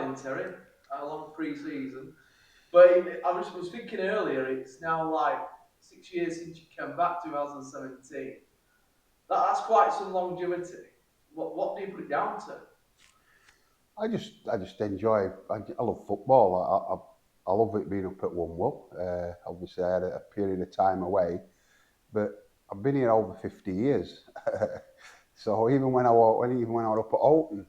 smiling, Terry, a long pre-season. But I was thinking earlier, it's now like 6 years since you came back, 2017. That's quite some longevity. What do you put it down to? I just enjoy. I love football. I love it being up at Wombwell. Obviously, I had a period of time away, but I've been here over 50 years. So even when I was up at Alton,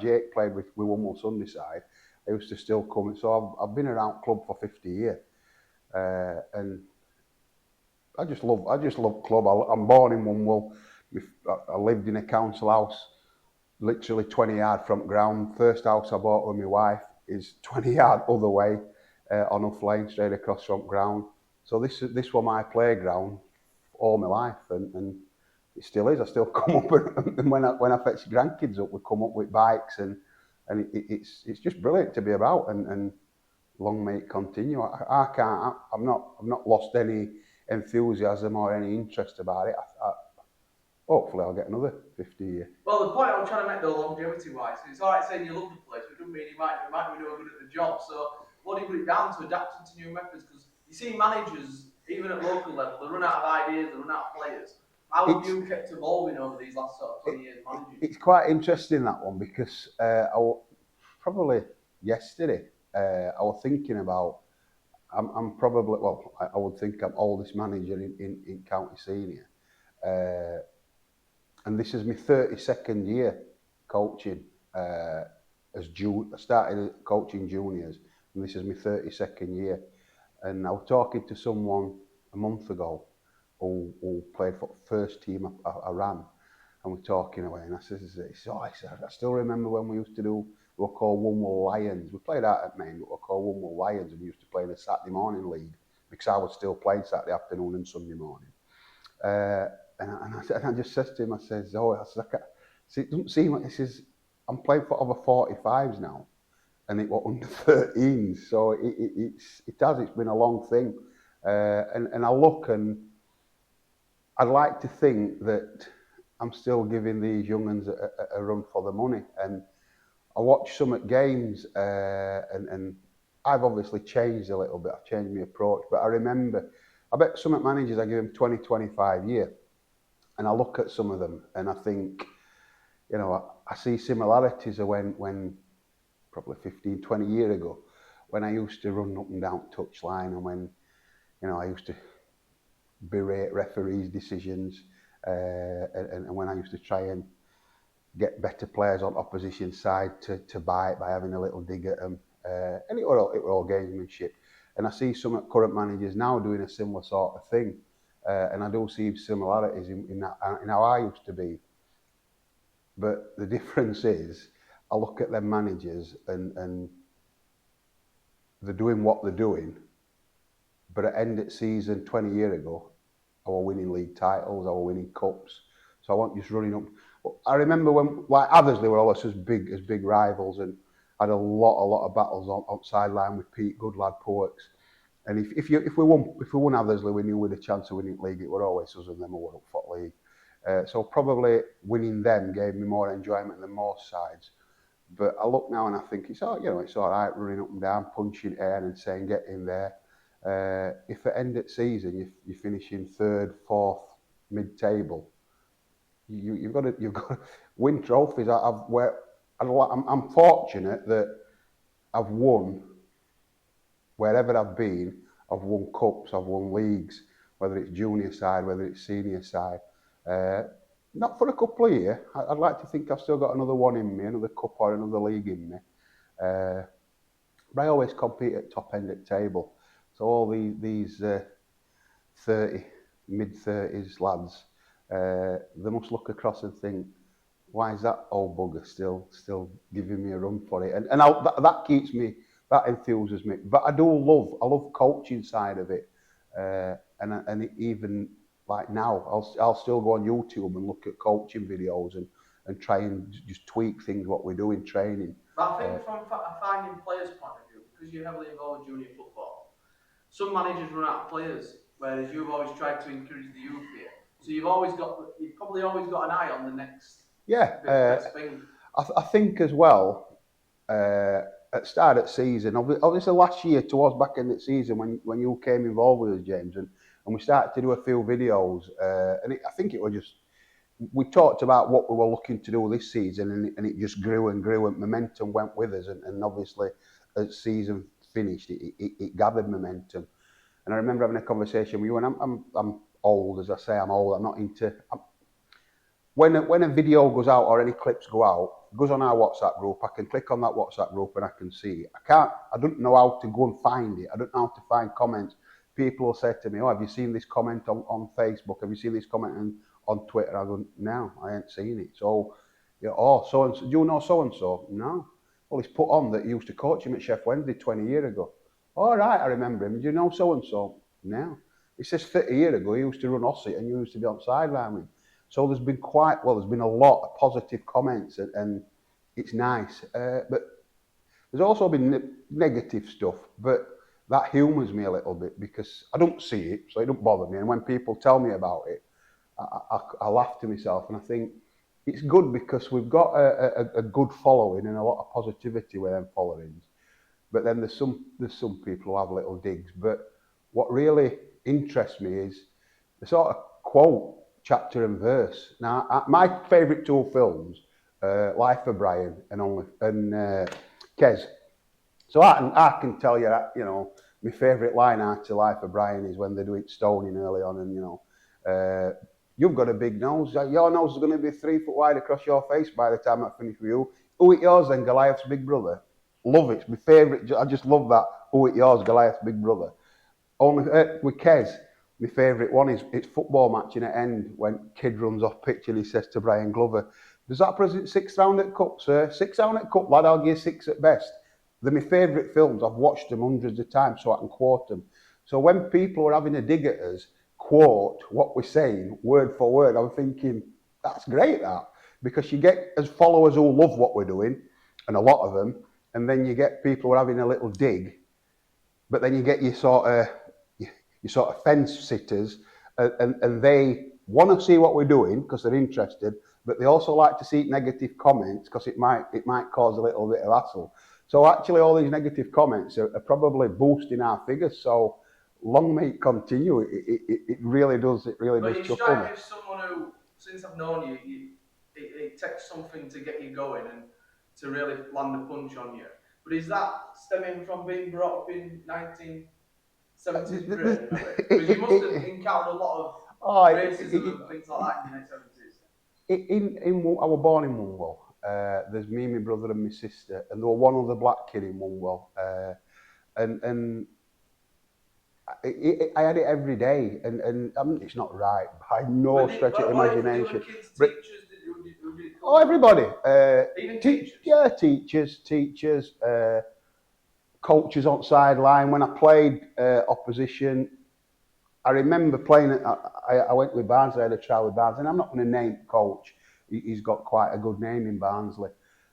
Jake played with Wombwell Sunday side. I used to still come. So I've been around club for 50 years, and I just love club. I'm born in Wombwell. I lived in a council house, literally 20 yard front ground. First house I bought with my wife is 20 yard other way on Huff Lane, straight across front ground. So this was my playground all my life, and it still is. I still come up and when I fetch grandkids up, we come up with bikes and it's just brilliant to be about, and long may it continue. I can't. I've not lost any enthusiasm or any interest about it. Hopefully I'll get another 50 years. Well, the point I'm trying to make though, longevity-wise, it's all right saying you love the place, but it doesn't mean you might be no good at the job. So what do you put it down to? Adapting to new methods? Because you see managers, even at local level, they run out of ideas, they run out of players. How have you kept evolving over these last sort of 20 years managing? It's quite interesting, that one, because probably yesterday I was thinking about, I'm probably, well, I would think I'm oldest manager in county senior. And this is my 32nd year coaching. I started coaching juniors, and this is my 32nd year. And I was talking to someone a month ago who played for the first team I ran, and we're talking away. And I said, I still remember when we used to we were called Wombwell Lions. We played out at Maine, but we were called Wombwell Lions, and we used to play in the Saturday morning league because I was still playing Saturday afternoon and Sunday morning. And I just said to him, I says, it doesn't seem like this is, I'm playing for over 45s now, and it was under 13s, so it's been a long thing. And I look, and I'd like to think that I'm still giving these young uns a run for the money. And I watch some at games, and I've obviously changed a little bit, I've changed my approach, but I remember, I bet some managers, I give them 20, 25 years. And I look at some of them and I think, you know, I see similarities of when probably 15, 20 years ago, when I used to run up and down touchline, and when, you know, I used to berate referees' decisions, and when I used to try and get better players on opposition side to bite by having a little dig at them. And it were all gamesmanship. And I see some current managers now doing a similar sort of thing. And I do see similarities in how I used to be. But the difference is, I look at them managers and they're doing what they're doing. But at end of season 20 years ago, I was winning league titles, I was winning cups. So I wasn't just running up. I remember when, like, Athersley were always as big rivals, and had a lot of battles on sideline with Pete Goodlad, Poets. And if we won Athersley, we knew we had a chance of winning the league. It were always us and them who were up for the league. So probably winning them gave me more enjoyment than most sides. But I look now and I think it's all right running up and down, punching air and saying get in there. If at end of season you finish in third, fourth, mid-table, you've got to win trophies. I'm fortunate that I've won. Wherever I've been, I've won cups, I've won leagues, whether it's junior side, whether it's senior side. Not for a couple of years. I'd like to think I've still got another one in me, another cup or another league in me. But I always compete at top end at table. So all these 30, mid-30s lads, they must look across and think, why is that old bugger still giving me a run for it? And that keeps me. That enthuses me, but I love coaching side of it, and even like now, I'll still go on YouTube and look at coaching videos and try and just tweak things what we do in training. But I think from a finding players' point of view, because you're heavily involved in junior football, some managers run out of players, whereas you've always tried to encourage the youth here. So you've probably always got an eye on the next best thing. I think as well. at the start of the season, obviously last year, towards back end of the season, when you came involved with us, James, and we started to do a few videos, I think it was just, we talked about what we were looking to do this season, and it just grew and grew, and momentum went with us, and obviously as the season finished, it gathered momentum. And I remember having a conversation with you, and I'm old, as I say, I'm old, I'm not into... When a video goes out or any clips go out, it goes on our WhatsApp group. I can click on that WhatsApp group and I can see it. I don't know how to go and find it. I don't know how to find comments. People will say to me, oh, have you seen this comment on Facebook? Have you seen this comment on Twitter? I go, no, I ain't seen it. So, you know, oh, so-and-so, do you know so-and-so? No. Well, he's put on that he used to coach him at Sheffield Wednesday 20 years ago. All right, I remember him. Do you know so-and-so? No. He says 30 years ago he used to run Osset and you used to be on sideline with him. So there's been there's been a lot of positive comments, and it's nice. But there's also been negative stuff, but that humours me a little bit because I don't see it, so it don't bother me. And when people tell me about it, I laugh to myself, and I think it's good because we've got a good following and a lot of positivity with them followings. But then there's some people who have little digs. But what really interests me is the sort of quote, chapter and verse. Now, my favourite two films, Life of Brian and Kes. So I can tell you that, you know, my favourite line out of Life of Brian is when they do it stoning early on, and, you know, you've got a big nose. Your nose is going to be 3 foot wide across your face by the time I finish with you. Who it yours then, Goliath's big brother? Love it. It's my favourite. I just love that. Who it yours, Goliath's big brother. Only with Kes, my favourite one is it's football match in the end when Kid runs off pitch and he says to Brian Glover, does that present 6th round at Cup, sir? 6th round at Cup, lad, I'll give 6 at best. They're my favourite films. I've watched them hundreds of times so I can quote them. So when people are having a dig at us, quote what we're saying word for word, I'm thinking, that's great, that. Because you get as followers who love what we're doing, and a lot of them, and then you get people who are having a little dig, but then you get your sort of fence sitters, and they want to see what we're doing because they're interested, but they also like to see negative comments because it might cause a little bit of hassle. So actually all these negative comments are probably boosting our figures, so long may it continue. It really does, But you strike me as someone who, since I've known you, it takes something to get you going and to really land a punch on you. But is that stemming from being brought up in 1970s Britain? Because you must have encountered a lot of racism and things like that in the 1970s. I was born in Wombwell. There's me, my brother, and my sister, and there was one other black kid in Wombwell. And I had it every day, and I mean, it's not right by no stretch of imagination. Everybody. Even teachers? Yeah, teachers, coaches on sideline. When I played opposition, I remember playing. I went with Barnsley. I had a trial with Barnsley, and I'm not going to name coach. He's got quite a good name in Barnsley,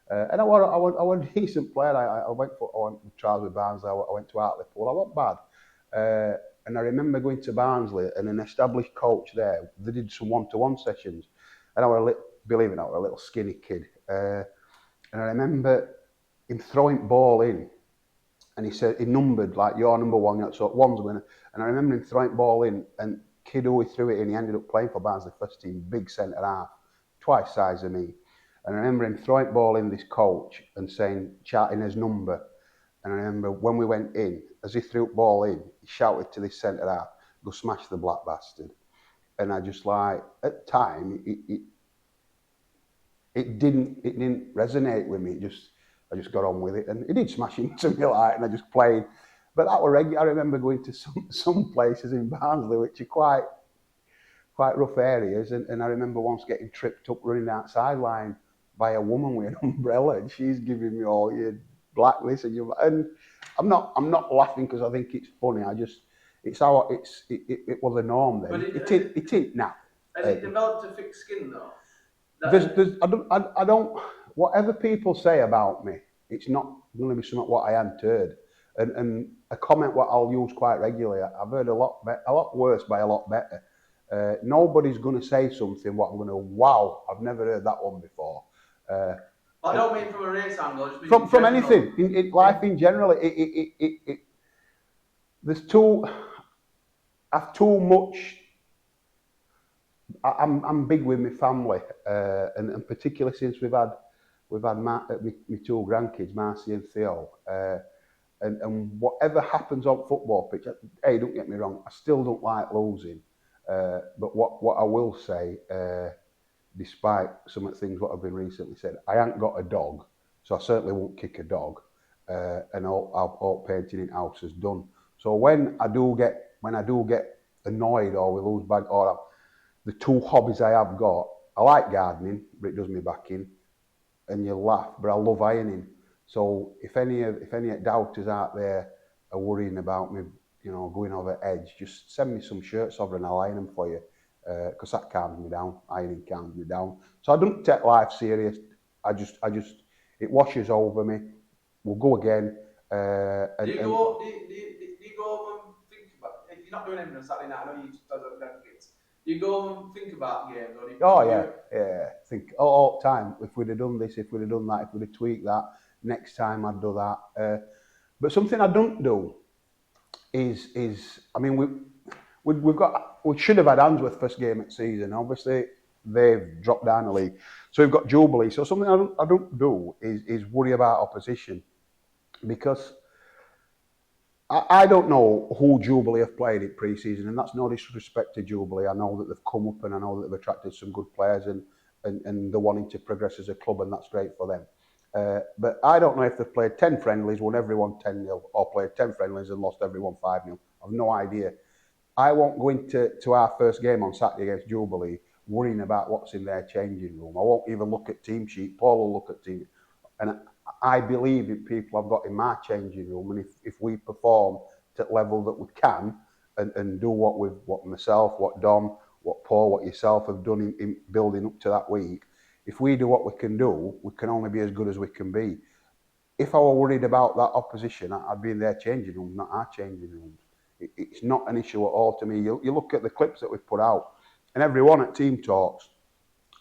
and I was a decent player. I went to trials with Barnsley. I went to Hartlepool. I wasn't bad, and I remember going to Barnsley, and an established coach there. They did some one-to-one sessions, and I was believe it or not, I was a little skinny kid, and I remember him throwing ball in. And he said, he numbered, like, you're number one, so one's a winner. And I remember him throwing ball in, and kid who he threw it in, he ended up playing for Barnsley first team, big centre half, twice size of me. And I remember him throwing ball in, this coach, and shouting his number. And I remember when we went in, as he threw the ball in, he shouted to this centre half, go smash the black bastard. And I just like, at the time, it didn't resonate with me, I just got on with it, and he did smash into me, like, and I just played. But that were regular. I remember going to some places in Barnsley which are quite rough areas, and I remember once getting tripped up running that sideline by a woman with an umbrella, and she's giving me all your blackness and I'm not laughing because I think it's funny. It was a norm then. It ain't now. Has it developed a thick skin though? I don't. Whatever people say about me, it's not going to be something what I hadn't heard. And a comment what I'll use quite regularly. I've heard a lot worse by a lot better. Nobody's going to say something what I'm going to, wow, I've never heard that one before. I don't mean from a race angle, I just mean From anything, in life in general, there's too, I've too much. I'm big with my family, and particularly since we've had my two grandkids, Marcy and Theo, and whatever happens on football pitch. Hey, don't get me wrong, I still don't like losing, but what I will say, despite some of the things what have been recently said, I ain't got a dog, so I certainly won't kick a dog, and all painting in house is done. So when I do get annoyed or we lose bad, or the two hobbies I have got, I like gardening, but it does me back in, and you laugh, but I love ironing. So if any doubters out there are worrying about me, going over edge, just send me some shirts over and I'll iron them for you, because that calms me down. Ironing calms me down. So I don't take life serious. I just it washes over me. We'll go again. Do you go home and think about, if you're not doing anything on Saturday night, I know you just have grandkids. Do you go home and think about games, or do you? Oh yeah. Think all the time. If we'd have done this, if we'd have done that, if we'd have tweaked that, next time I'd do that. But something I don't do is I mean we should have had Handsworth first game at season. Obviously they've dropped down the league, so we've got Jubilee. So something I don't do is worry about opposition, because I don't know who Jubilee have played in pre-season, and that's no disrespect to Jubilee. I know that they've come up and I know that they've attracted some good players, and they're wanting to progress as a club, and that's great for them. But I don't know if they've played 10 friendlies, won everyone 10-0, or played 10 friendlies and lost everyone 5-0. I've no idea. I won't go into our first game on Saturday against Jubilee worrying about what's in their changing room. I won't even look at team sheet. Paul will look at team, and I believe in people I've got in my changing room, and if we perform to the level that we can, and do what myself, what Dom, what Paul, what yourself have done in building up to that week, if we do what we can do, we can only be as good as we can be. If I were worried about that opposition, I'd be in their changing room, not our changing rooms. It's not an issue at all to me. You look at the clips that we've put out, and everyone at Team Talks,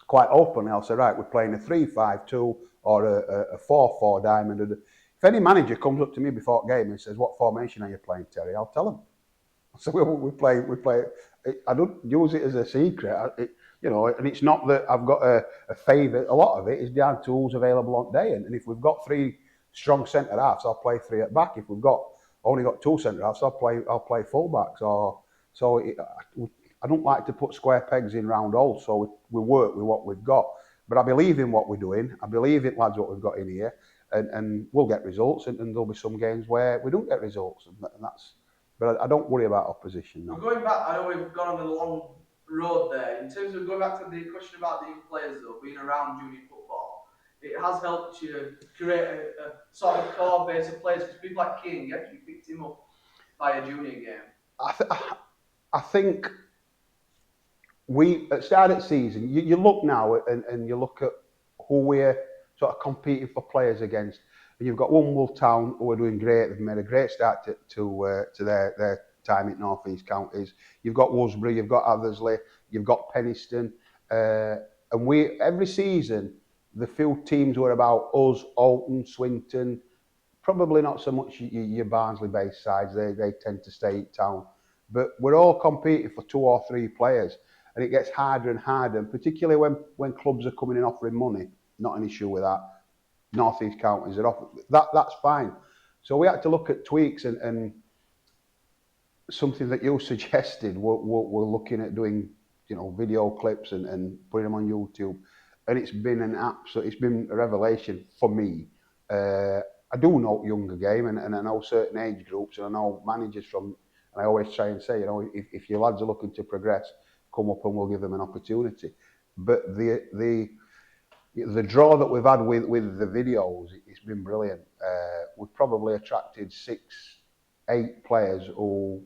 quite openly, I'll say, right, we're playing a 3-5-2 or a 4-4 diamond. If any manager comes up to me before game and says, what formation are you playing, Terry? I'll tell them. So we play. I don't use it as a secret, and it's not that I've got a favourite. A lot of it is down to who's available on day. And if we've got 3 strong centre halves, I'll play 3 at back. If we've only got 2 centre halves, I'll play full backs. I don't like to put square pegs in round holes, so we work with what we've got. But I believe in what we're doing. I believe in, lads, what we've got in here, and we'll get results. And there'll be some games where we don't get results, and that's. But I don't worry about opposition. No. Going back, I know we've gone on a long road there. In terms of going back to the question about the young players, though, being around junior football, it has helped you create a sort of core base of players. Because people like King, you actually picked him up by a junior game. I think we at the start of the season, you look now and you look at who we're sort of competing for players against. And you've got Wombwell Town, who are doing great. They've made a great start to their time at North East Counties. You've got Worsbury, you've got Athersley, you've got Penistone, and we every season the few teams were about us, Alton, Swinton, probably not so much your Barnsley-based sides. They tend to stay at town, but we're all competing for 2 or 3 players, and it gets harder and harder. And particularly when clubs are coming in offering money, not an issue with that. North East Counties are off. That's fine. So we had to look at tweaks, and something that you suggested. We're looking at doing, video clips and putting them on YouTube, and it's been a revelation for me. I do know younger game, and I know certain age groups, and I know managers from. And I always try and say, if your lads are looking to progress, come up and we'll give them an opportunity. But the draw that we've had with the videos, it's been brilliant. We've probably attracted 6-8 players who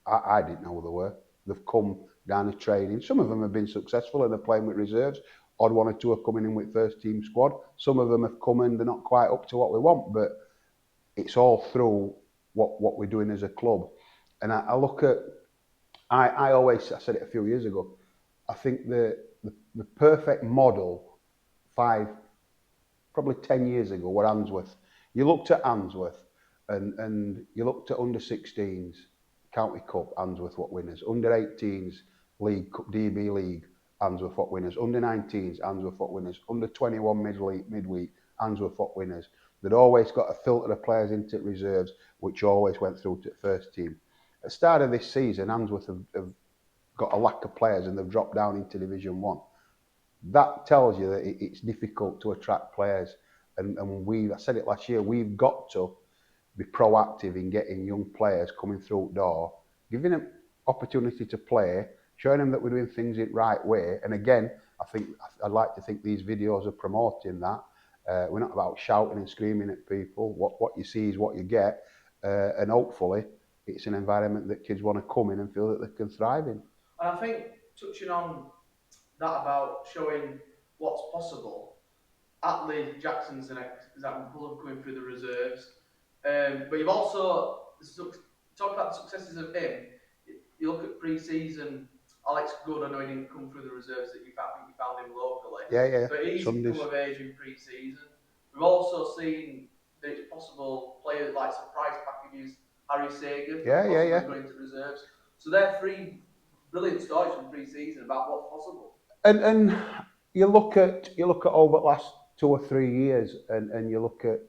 I didn't know who they were. They've come down the training. Some of them have been successful and they're playing with reserves. Odd 1 or 2 are coming in with first team squad. Some of them have come in, they're not quite up to what we want, but it's all through what we're doing as a club. And I look at, I said it a few years ago, I think the perfect model 5, probably 10 years ago were Handsworth. You looked at Handsworth and you looked at under 16s, County Cup, Handsworth what winners, under 18s, League Cup, DB League, Handsworth what winners, under 19s, Handsworth what winners, under 21 midweek, Handsworth what winners. They'd always got a filter of players into reserves, which always went through to the first team. At the start of this season, Handsworth have got a lack of players and they've dropped down into Division 1. That tells you that it's difficult to attract players. And I said it last year, we've got to be proactive in getting young players coming through the door, giving them opportunity to play, showing them that we're doing things the right way. And again, I'd like to think these videos are promoting that. We're not about shouting and screaming at people. What you see is what you get. And hopefully, it's an environment that kids want to come in and feel that they can thrive in. And I think, touching on that about showing what's possible, Attlee Jackson's an example of coming through the reserves. But you've also talked about the successes of him. You look at pre-season, Alex Good, I know he didn't come through the reserves that you found him locally. Yeah. But he's Sundays. come of age in pre-season. We've also seen that it's possible players like surprise packages, Harry Sager, going into reserves. So they're three brilliant stories from pre-season about what's possible. And you look at over the last 2 or 3 years, and you look at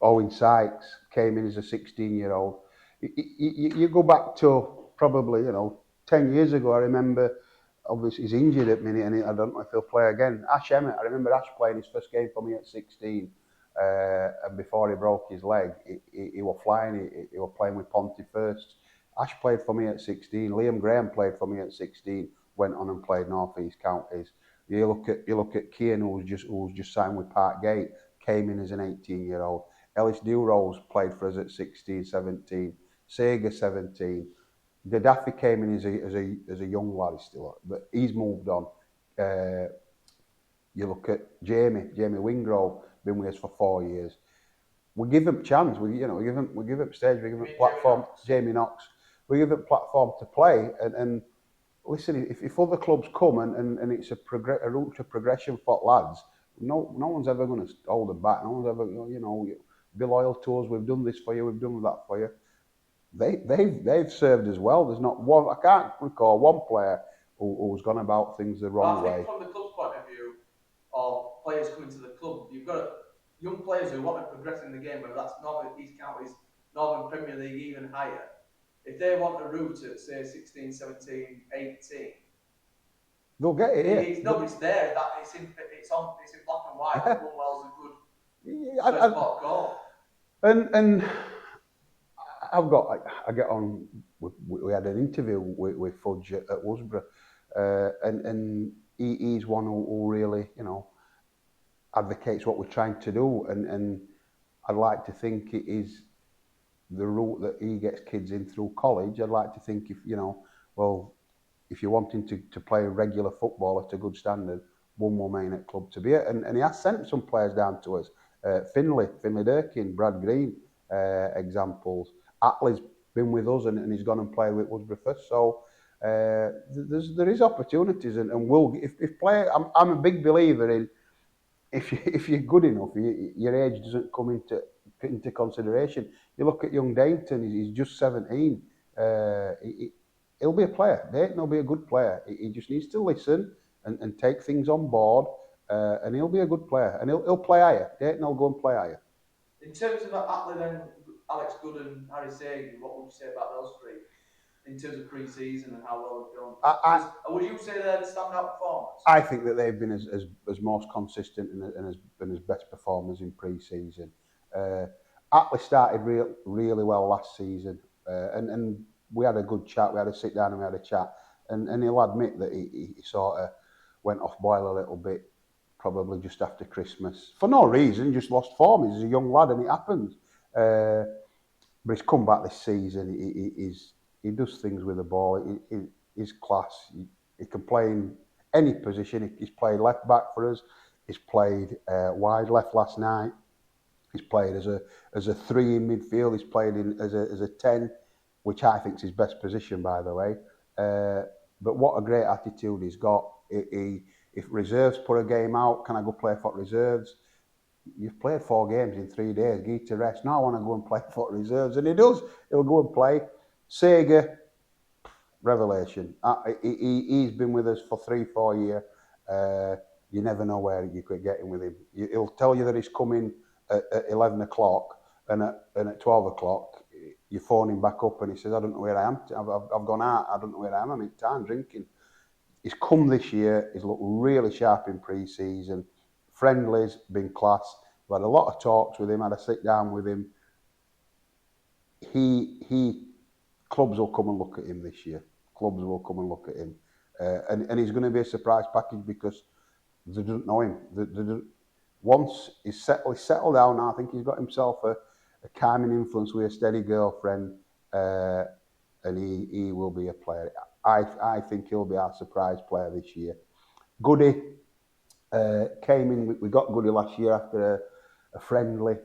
Owen Sykes came in as a 16-year-old. You go back to probably 10 years ago. I remember, obviously he's injured at the minute, and I don't know if he'll play again. Ash Emmett, I remember Ash playing his first game for me at 16, and before he broke his leg, he was flying. He was playing with Ponty first. Ash played for me at 16. Liam Graham played for me at 16. Went on and played North East counties. You look at Keane, who was just signed with Parkgate, came in as an 18-year-old. Ellis Dewrose played for us at 16, 17. Sager 17. Gaddafi came in as a young lad still, but he's moved on. You look at Jamie Wingrove, been with us for 4 years. We give him a chance. We give him stage. We give him a platform. Jamie Knox. We give him a platform to play. And listen, if other clubs come and it's a route to progression for lads, no one's ever going to hold them back. No one's ever be loyal to us. We've done this for you. We've done that for you. They've served as well. There's not one. I can't recall one player who's gone about things the wrong way. From the club's point of view, of players coming to the club, you've got young players who want to progress in the game, whether that's Northern East Counties, Northern Premier League, even higher. If they want a route at, say, 16, 17, 18, they'll get it. It's there. It's in black and white. Yeah. Wombwell's a good first port call. And I get on. We had an interview with Fudge at Worsborough, and he's one who really advocates what we're trying to do, and I'd like to think it is the route that he gets kids in through college. I'd like to think if you're wanting to play regular football at a good standard, Wombwell main club to be it. And he has sent some players down to us. Finlay Durkin, Brad Green, examples. Attlee's been with us and he's gone and played with Worsborough first. So there is opportunities, and if play. I'm a big believer in if you're good enough, your age doesn't come into consideration. You look at young Dainton; he's just 17. He'll be a player. Dayton will be a good player. He just needs to listen and take things on board, and he'll be a good player. And he'll play higher. Dayton will go and play higher. In terms of Attlee, then Alex Good and Harry Sager, what would you say about those three? In terms of pre-season and how well they've done, would you say they're the standout performers? I think that they've been as most consistent and has been as best performers in pre-season. Attlee started really well last season, and we had a good chat. We had a sit down and we had a chat, and he'll admit that he sort of went off boil a little bit, probably just after Christmas for no reason, just lost form. He's a young lad, and it happens. But he's come back this season. He does things with the ball. He's class. He can play in any position. He's played left back for us. He's played wide left last night. He's played as a 3 in midfield. He's played as a 10, which I think is his best position, by the way. But what a great attitude he's got. If reserves put a game out, can I go play for reserves? you've played 4 games in 3 days, get to rest. Now I want to go and play for reserves. And he does. He'll go and play. Sega, revelation. He's been with us for 3-4 years. You never know where you could get him with him. He'll tell you that he's coming at 11 o'clock, and at 12 o'clock, you phone him back up and he says, I don't know where I am. I've gone out. I don't know where I am. I'm in town drinking. He's come this year. He's looked really sharp in pre-season. Friendly's been class. We had a lot of talks with him. Had a sit down with him. Clubs will come and look at him this year. Clubs will come and look at him, and he's going to be a surprise package because they don't know him. Once he's settled down now, I think he's got himself a calming influence with a steady girlfriend, and he will be a player. I think he'll be our surprise player this year. Goody came in. We got Goody last year after a friendly.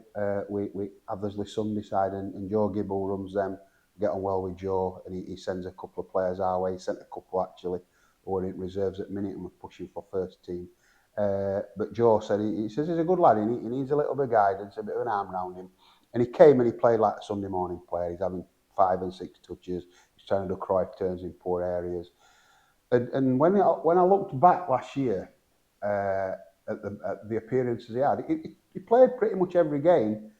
We Athersley Sundyside and Joe Gibble runs them. Get on well with Joe, and he sends a couple of players our way. He sent a couple actually who are in reserves at the minute and we're pushing for first team. But Joe said he says he's a good lad. He needs a little bit of guidance, a bit of an arm around him. And he came and he played like a Sunday morning player. He's having 5 and 6 touches. He's trying to do Cruyff turns in poor areas. And when I looked back last year at the appearances he had, he played pretty much every game,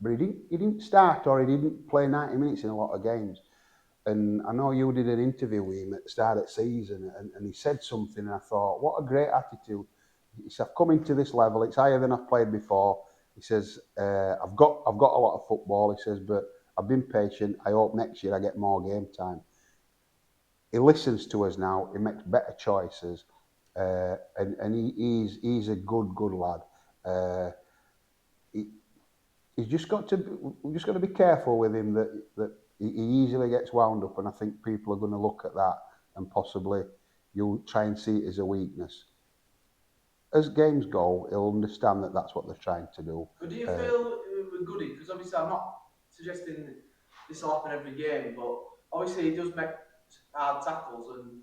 but he didn't start or he didn't play 90 minutes in a lot of games. And I know you did an interview with him at the start of the season, and he said something, and I thought, what a great attitude. He said, I've come into this level, it's higher than I've played before. He says, I've got a lot of football, he says, but I've been patient. I hope next year I get more game time. He listens to us now, he makes better choices, and he's a good lad. We've just got to be careful with him that he easily gets wound up, and I think people are going to look at that and possibly you'll try and see it as a weakness. As games go, he'll understand that that's what they're trying to do. But do you feel with Goody, because obviously I'm not suggesting this will happen every game, but obviously he does make hard tackles, and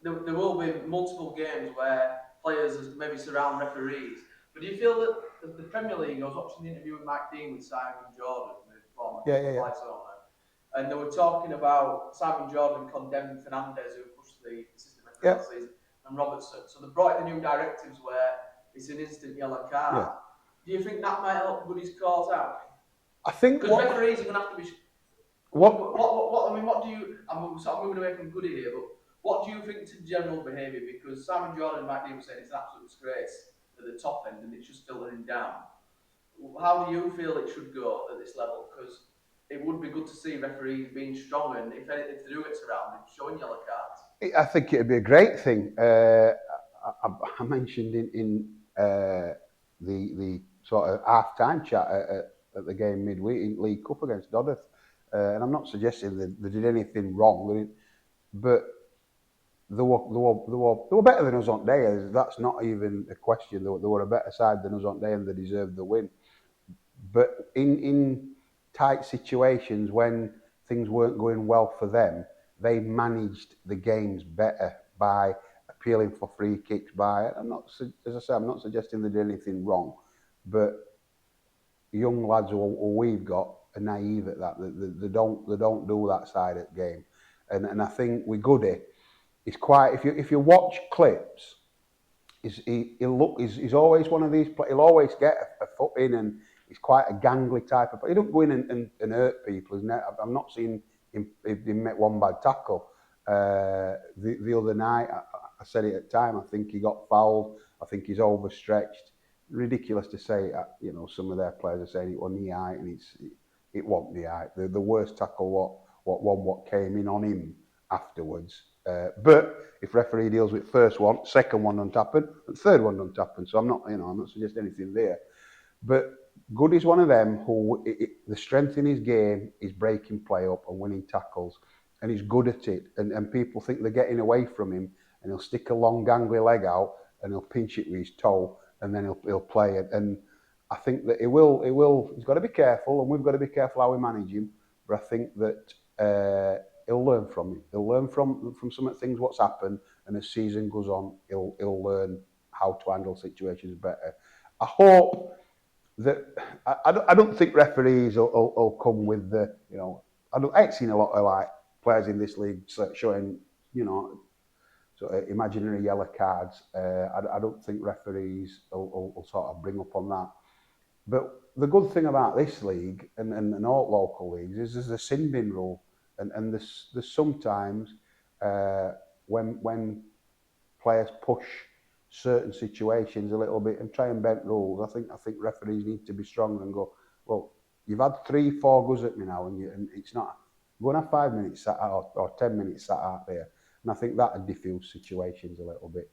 there will be multiple games where players maybe surround referees. But do you feel that the Premier League, I was watching the interview with Mike Dean with Simon Jordan, the former Palace owner, and they were talking about Simon Jordan condemned Fernandez, who pushed the system last season, and Robertson. So they brought in the new directives where it's an instant yellow card. Yeah. Do you think that might help Goody's calls out? I think because referees are going to have to be. What I mean, what do you? I'm sort of moving away from Goody here, but what do you think to general behaviour? Because Simon Jordan and Mike Dean were saying it's an absolute disgrace at the top end, and it's just filtering down. How do you feel it should go at this level? Because it would be good to see referees being strong, and if they do get surrounded, showing yellow cards. I think it'd be a great thing. I mentioned in the sort of half-time chat at the game midweek in League Cup against Dodworth, and I'm not suggesting they did anything wrong, but they were better than us on day. That's not even a question. They were a better side than us on day, and they deserved the win. But in tight situations when things weren't going well for them, they managed the games better by appealing for free kicks. As I say, I'm not suggesting they did anything wrong, but young lads who we've got are naive at that. They don't do that side of the game, and I think with Goody, it's quite. If you watch clips, he's always one of these. He'll always get a foot in, and he's quite a gangly type of. He don't go in and hurt people. I'm not seeing him make one bad tackle. The other night, I said it at the time. I think he got fouled. I think he's overstretched. Ridiculous to say. Some of their players are saying it was knee high, and it wasn't knee high. The worst tackle what came in on him afterwards. But if referee deals with first one, second one don't happen, and third one don't happen. So I'm not suggesting anything there. But Goody's one of them who the strength in his game is breaking play up and winning tackles, and he's good at it. And people think they're getting away from him, and he'll stick a long gangly leg out and he'll pinch it with his toe, and then he'll play it. And I think that he will. He's got to be careful, and we've got to be careful how we manage him. But I think that he'll learn from him. He'll learn from some of the things what's happened, and as season goes on, he'll learn how to handle situations better. I hope that I don't think referees will come with the, you know, I ain't seen a lot of like players in this league showing, you know, sort of imaginary yellow cards. I don't think referees will sort of bring up on that. But the good thing about this league and all local leagues is there's a sin bin rule, and there's sometimes when players push certain situations a little bit and try and bend rules. I think referees need to be strong and go, well, you've had 3-4 goes at me now, and it's not. Go and have 5 minutes sat out or 10 minutes sat out there, and I think that would diffuse situations a little bit.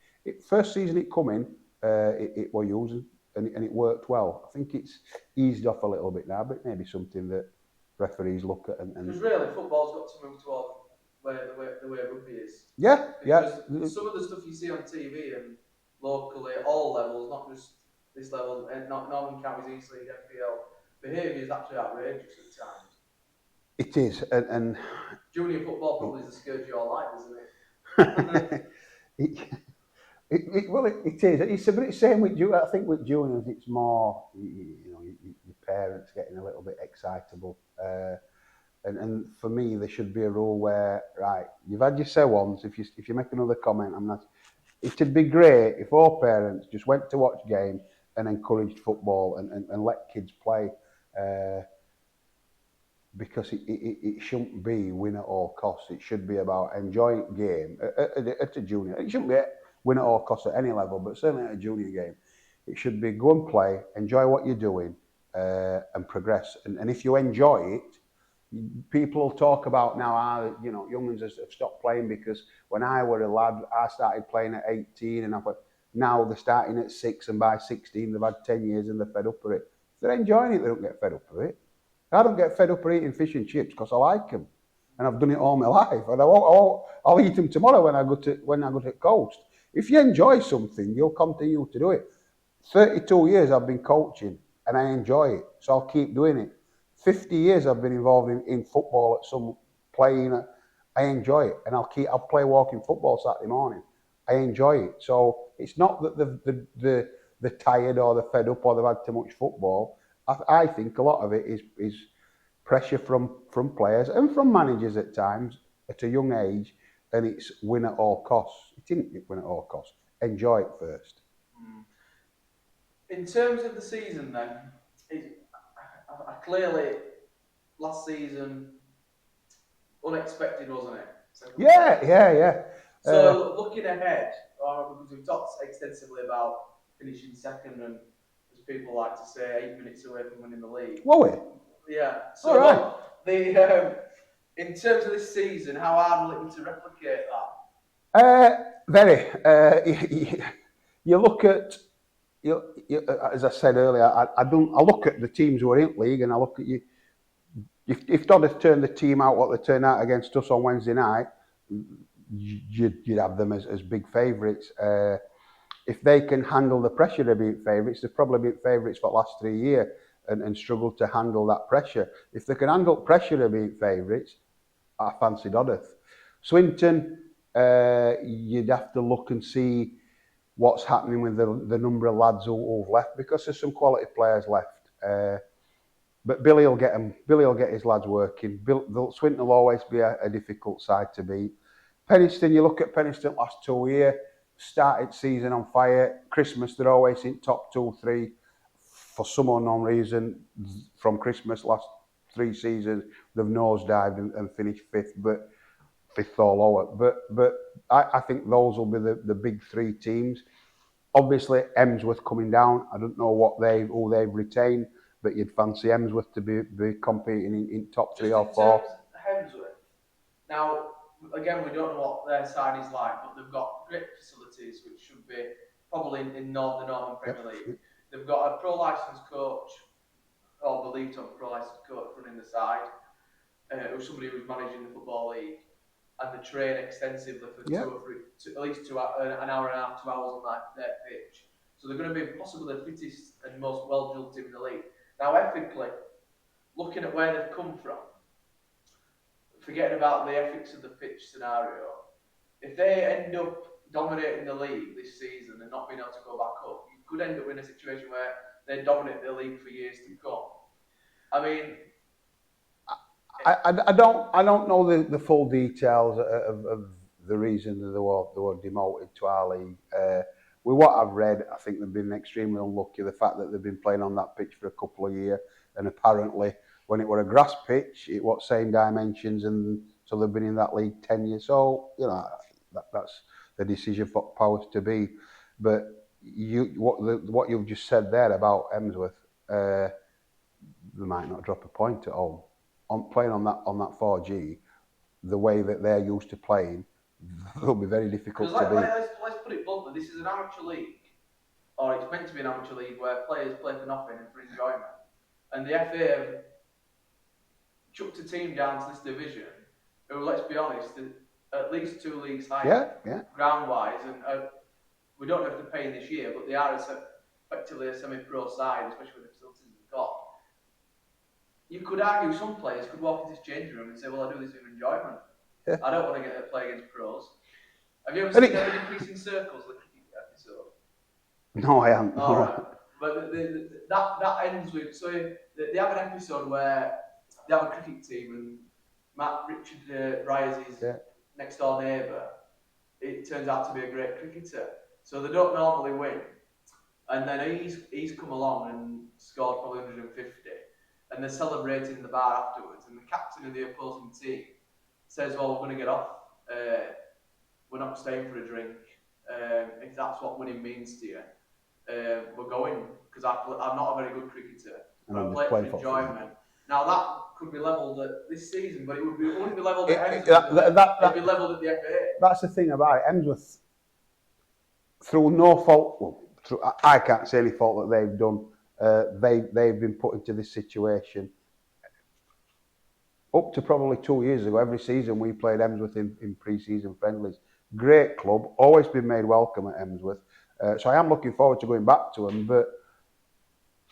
First season it come in, it were used and it worked well. I think it's eased off a little bit now, but maybe something that referees look at and Because really, football's got to move towards the way rugby is. yeah, because yeah. some of the stuff you see on TV and locally, at all levels, not just this level, and not Northern Counties, East League, FPL, behaviour is actually outrageous at times. It is, and junior football probably is the scourge of your life, isn't it? it is. It's a bit same with you. I think with juniors, it's more your parents getting a little bit excitable. And for me, there should be a rule where right, you've had your say once. If you make another comment, I'm not. It'd be great if all parents just went to watch game and encouraged football and let kids play. Because it shouldn't be win at all costs. It should be about enjoying game at a junior. It shouldn't be win at all costs at any level, but certainly at a junior game. It should be go and play, enjoy what you're doing, and progress. And if you enjoy it, people will talk about now, young'uns have stopped playing because when I were a lad, I started playing at 18 and now they're starting at 6 and by 16 they've had 10 years and they're fed up with it. If they're enjoying it, they don't get fed up with it. I don't get fed up with eating fish and chips because I like them, and I've done it all my life. And I'll eat them tomorrow when I go to coast. If you enjoy something, you'll continue to do it. 32 years I've been coaching, and I enjoy it, so I'll keep doing it. 50 years I've been involved in football at some playing. I enjoy it, and I'll play walking football Saturday morning. I enjoy it. So it's not that they're tired or they're fed up or they've had too much football. I think a lot of it is pressure from players and from managers at times at a young age, and it's win at all costs. It didn't win at all costs. Enjoy it first. In terms of the season, then, clearly last season unexpected, wasn't it? Yeah. So looking ahead, because we've talked extensively about finishing second and, as people like to say, 8 minutes away from winning the league. Were we? Yeah. So right. In terms of this season, how hard will it be to replicate that? Very. You look at, as I said earlier, I look at the teams who are in the league, and I look at you. If Dodd had turned the team out what they turned out against us on Wednesday night, you'd have them as big favourites. If they can handle the pressure of being favourites, they've probably been favourites for the last 3 years and struggled to handle that pressure. If they can handle pressure of being favourites, I fancy Doddeth. Swinton, you'd have to look and see what's happening with the number of lads who've left, because there's some quality players left. But Billy will get them. Billy will get his lads working. Swinton will always be a difficult side to beat. Penistone, you look at Penistone last 2 years, started season on fire. Christmas, they're always in top 2-3. For some unknown reason, from Christmas last 3 seasons, they've nosedived and finished fifth or lower. But I think those will be the big 3 teams. Obviously, Emsworth coming down. I don't know who they've retained, but you'd fancy Emsworth to be competing in top 3 or 4. Hemsworth. Now, again, we don't know what their side is like, but they've got great facilities, which should be probably in the Northern Premier League. They've got a pro licensed coach, or believed to have a pro licensed coach running the side, who's somebody who's managing the Football League, and they train extensively for at least an hour and a half, 2 hours on their pitch. So they're going to be possibly the fittest and most well-drilled team in the league. Now, ethically, looking at where they've come from, forgetting about the ethics of the pitch scenario, if they end up dominating the league this season and not being able to go back up, you could end up in a situation where they dominate the league for years to come. I mean, I don't know the full details of the reason that they were demoted to our league. With what I've read, I think they've been extremely unlucky. The fact that they've been playing on that pitch for a couple of years, and apparently when it were a grass pitch, it was same dimensions, and so they've been in that league 10 years. So that's the decision for powers to be. But what you've just said there about Emsworth, they might not drop a point at all. On playing on that 4G, the way that they're used to playing, it'll be very difficult to beat. Let's put it bluntly, this is an amateur league, or it's meant to be an amateur league where players play for nothing and for enjoyment. And the FA have chucked a team down to this division who, let's be honest, are at least 2 leagues higher ground-wise, and we don't have to pay this year, but they are effectively a semi-pro side, especially with the facilities they've got. You could argue some players could walk into this changing room and say, well, I do this in enjoyment. Yeah. I don't want to get to play against pros. Have you ever seen the Decreasing Circles, the cricket episode? No, I haven't. All right. But that ends with, so they have an episode where they have a cricket team and Richard Bryers is next door neighbour. It turns out to be a great cricketer. So they don't normally win. And then he's come along and scored probably 150. And they're celebrating in the bar afterwards. And the captain of the opposing team says, well, we're going to get off. We're not staying for a drink. If that's what winning means to you, we're going. Because I'm not a very good cricketer. I play for enjoyment. Now, that could be levelled at this season, but it wouldn't be levelled at Emsworth. It'd be levelled at the FA. That's the thing about it. Emsworth, through no fault, I can't say any fault that they've done. They've been put into this situation. Up to probably 2 years ago, every season we played Emsworth in pre-season friendlies. Great club, always been made welcome at Emsworth. So I am looking forward to going back to them, but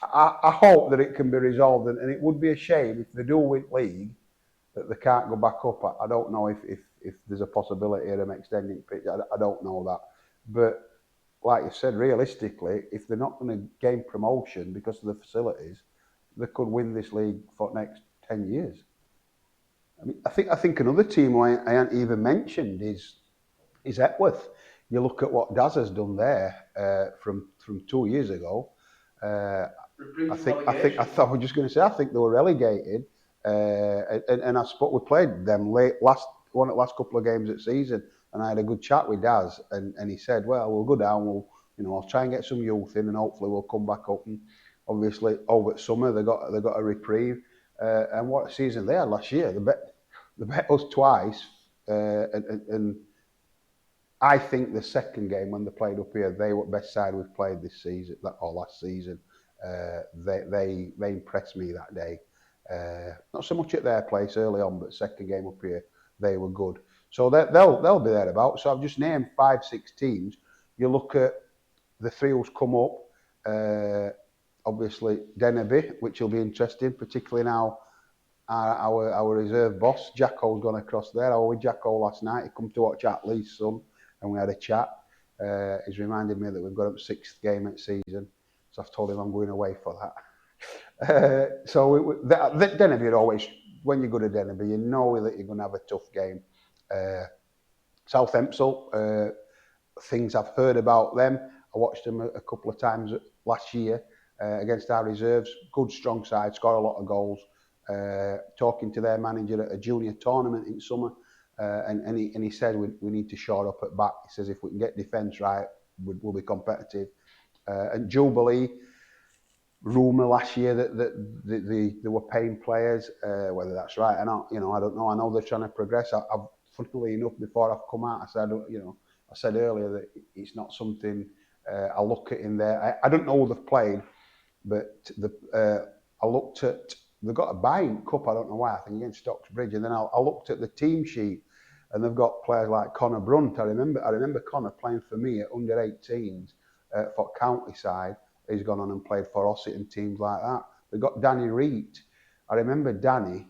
I hope that it can be resolved, and it would be a shame if they do win league that they can't go back up. I don't know if there's a possibility of them extending pitch. I don't know that, but like you said, realistically, if they're not going to gain promotion because of the facilities, they could win this league for the next 10 years. I mean, I think another team I hadn't even mentioned is Epworth. You look at what Daz has done there from 2 years ago. I was just going to say, I think they were relegated, and we played them last couple of games of season, and I had a good chat with Daz, and he said, well, we'll go down, I'll try and get some youth in, and hopefully we'll come back up. And obviously over at summer they got a reprieve, and what a season they had last year. They bet us twice, and I think the second game when they played up here, they were the best side we've played this season or last season. They impressed me that day. Not so much at their place early on, but second game up here, they were good. So they'll be thereabouts. So I've just named 5-6 teams. You look at the 3 who's come up. Obviously Dennerby, which will be interesting, particularly now our reserve boss Jacko's gone across there. I was with Jacko last night. He come to watch Atlee's son, and we had a chat. He's reminded me that we've got up 6th game at season, so I've told him I'm going away for that. Dennerby are always, when you go to Dennerby, you know that you're going to have a tough game. Southampton, things I've heard about them. I watched them a couple of times last year against our reserves. Good, strong side, score a lot of goals. Talking to their manager at a junior tournament in summer, and he said we need to shore up at back. He says if we can get defence right, we'll be competitive. And Jubilee, rumour last year that they were paying players. Whether that's right, I don't know. I know they're trying to progress. I've funnily enough, before I've come out, I said earlier that it's not something I look at in there. I don't know who they've played, but I looked at. They've got a buying cup, I don't know why, I think against Stocksbridge, and then I looked at the team sheet, and they've got players like Connor Brunt. I remember Connor playing for me at under 18s for county side. He's gone on and played for Ossett and teams like that. They've got Danny Reet. I remember Danny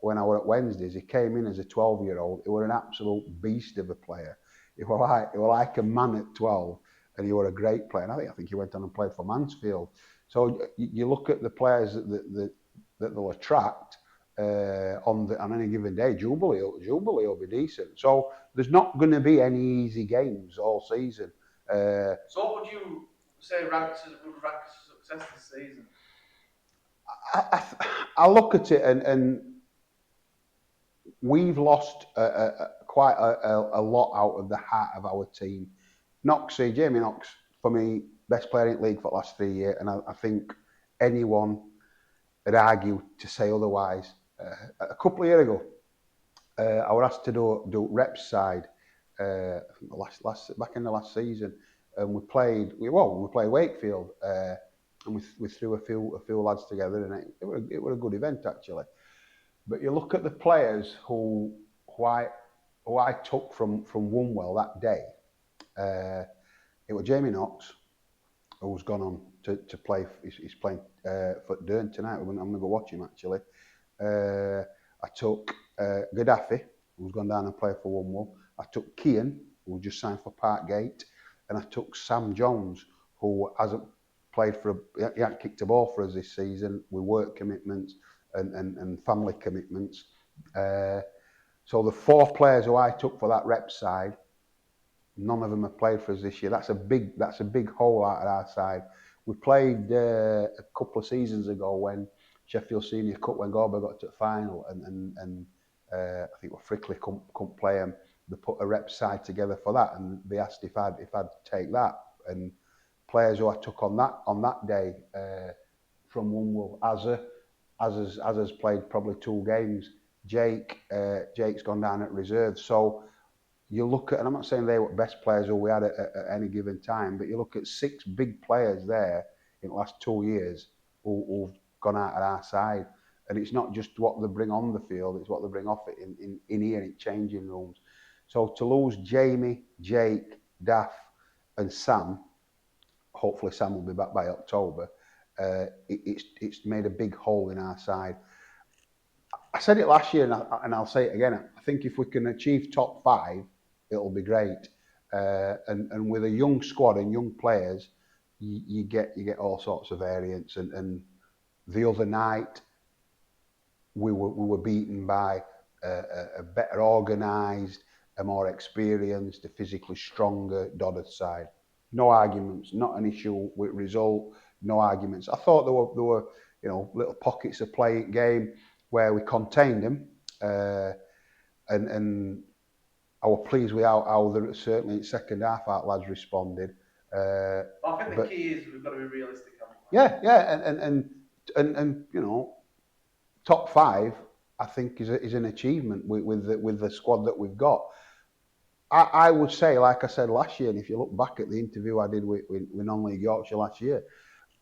when I were at Wednesdays. He came in as a 12-year-old. He was an absolute beast of a player. He was like a man at 12, and he was a great player. And I think he went on and played for Mansfield. So you look at the players that they'll attract on any given day. Jubilee will be decent. So there's not going to be any easy games all season. So what would you say would rank as success this season? I look at it and we've lost quite a lot out of the heart of our team. Jamie Knox, for me, best player in the league for the last 3 years, and I think anyone would argue to say otherwise. A couple of years ago, I was asked to do reps side back in the last season, and we played Wakefield, and we threw a few lads together, and it was a good event actually. But you look at the players who I took from Wombwell that day. It was Jamie Knox, who's gone on to play. He's playing for Dern tonight. I'm going to go watch him actually. I took Gaddafi, who's gone down and played for Wombwell. I took Kian, who just signed for Parkgate, and I took Sam Jones, who hasn't played he hasn't kicked a ball for us this season with work commitments and family commitments. So the 4 players who I took for that rep side, none of them have played for us this year. That's a big hole out of our side. We played a couple of seasons ago when Sheffield Senior Cup, when Gorba got to the final, and I think Frickley couldn't play them. They put a rep side together for that, and they asked if I'd take that. And players who I took on that day from Wombwell, Azza's played probably 2 games. Jake's gone down at reserve. So you look at, and I'm not saying they were best players who we had at any given time, but you look at 6 big players there in the last 2 years who've gone out of our side. And it's not just what they bring on the field, it's what they bring off it in here in changing rooms. So to lose Jamie, Jake, Daff and Sam, hopefully Sam will be back by October, it's made a big hole in our side. I said it last year and I'll say it again. I think if we can achieve top 5, it'll be great. And with a young squad and young players, you get all sorts of variants. And the other night, we were beaten by a better organised, a more experienced, a physically stronger Dodder side. No arguments, not an issue with result. No arguments. I thought there were little pockets of play game where we contained them, and I was pleased with how certainly in the second half our lads responded. I think the key is we've got to be realistic. And top 5 I think is an achievement with the squad that we've got. I would say, like I said last year, and if you look back at the interview I did with Non-League Yorkshire last year,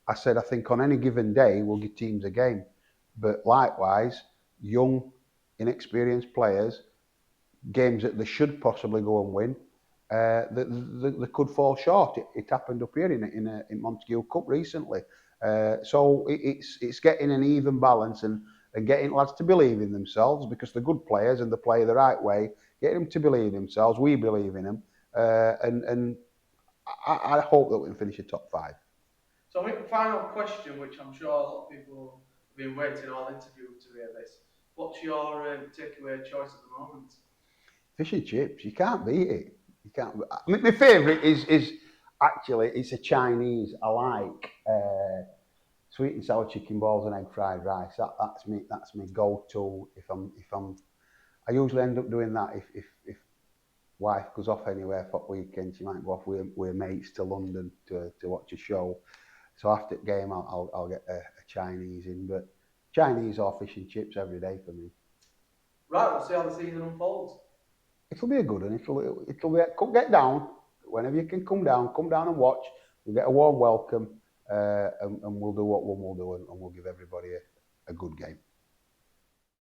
I said I think on any given day we'll give teams a game. But likewise, young, inexperienced players, games that they should possibly go and win, they could fall short. It happened up here in Montague Cup recently. So it's getting an even balance and getting lads to believe in themselves, because they're good players and they play the right way. Get them to believe in themselves. We believe in them, and I hope that we can finish a top 5. So I think the final question, which I'm sure a lot of people have been waiting all interview to hear this. What's your takeaway choice at the moment? Fish and chips. You can't beat it. You can't. My favourite is actually it's a Chinese. I like sweet and sour chicken balls and egg fried rice. That's my go-to if I'm. I usually end up doing that if wife goes off anywhere for weekend. She might go off with mates to London to watch a show. So after the game, I'll get a Chinese in, but Chinese or fish and chips every day for me. Right, we'll see how the season unfolds. It'll be a good one. It'll be. Come get down whenever you can. Come down and watch. We'll get a warm welcome, and we'll do what one will do, and we'll give everybody a good game.